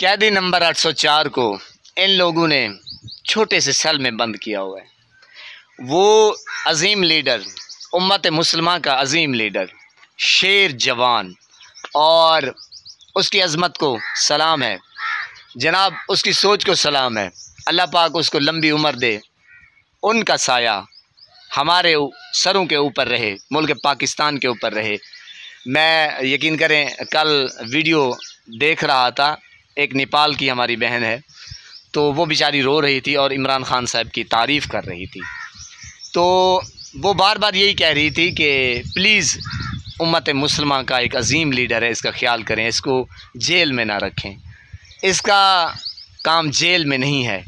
कैदी नंबर 804 को इन लोगों ने छोटे से सेल में बंद किया हुआ है। वो अजीम लीडर, उम्मत मुसलमान का अजीम लीडर, शेर जवान, और उसकी अज़मत को सलाम है जनाब, उसकी सोच को सलाम है। अल्लाह पाक उसको लंबी उम्र दे, उनका साया हमारे सरों के ऊपर रहे, मुल्क पाकिस्तान के ऊपर रहे। मैं यकीन करें कल वीडियो देख रहा था, एक नेपाल की हमारी बहन है, तो वो बेचारी रो रही थी और इमरान खान साहब की तारीफ़ कर रही थी। तो वो बार बार यही कह रही थी कि प्लीज़ उम्मत मुसलमान का एक अजीम लीडर है, इसका ख्याल करें, इसको जेल में ना रखें, इसका काम जेल में नहीं है,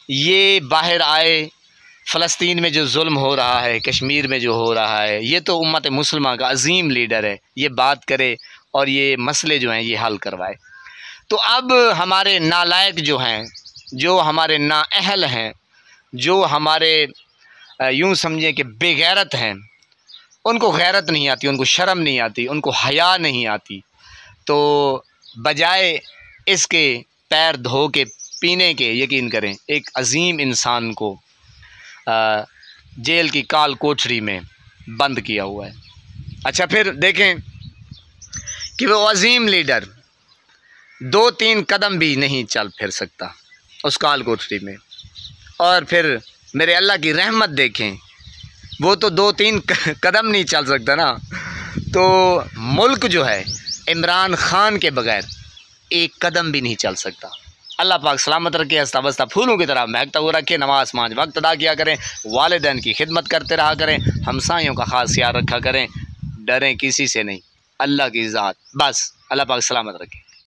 ये बाहर आए। फ़लस्तीन में जो जुल्म हो रहा है, कश्मीर में जो हो रहा है, ये तो उम्मत मुसलमान का अजीम लीडर है, ये बात करे और ये मसले जो हैं ये हल करवाए। तो अब हमारे नालायक जो हैं, जो हमारे नाअहल हैं, जो हमारे यूँ समझें कि बेगैरत हैं, उनको गैरत नहीं आती, उनको शर्म नहीं आती, उनको हया नहीं आती, तो बजाय इसके पैर धो के पीने के, यकीन करें एक अजीम इंसान को जेल की काल कोठरी में बंद किया हुआ है। अच्छा, फिर देखें कि वो अजीम लीडर 2-3 कदम भी नहीं चल फिर सकता उस काल कोठरी में, और फिर मेरे अल्लाह की रहमत देखें, वो तो 2-3 कदम नहीं चल सकता ना, तो मुल्क जो है इमरान खान के बगैर एक कदम भी नहीं चल सकता। अल्लाह पाक सलामत रखे, हंसता बसता फूलों की तरह महकता हुआ रखे, नमाज 5 वक्त अदा किया करें, वालिदैन की खिदमत करते रहा करें, हमसायों का ख़ास ख्याल रखा करें, डरें किसी से नहीं, अल्लाह की ज़ात, बस अल्लाह पाक सलामत रखे।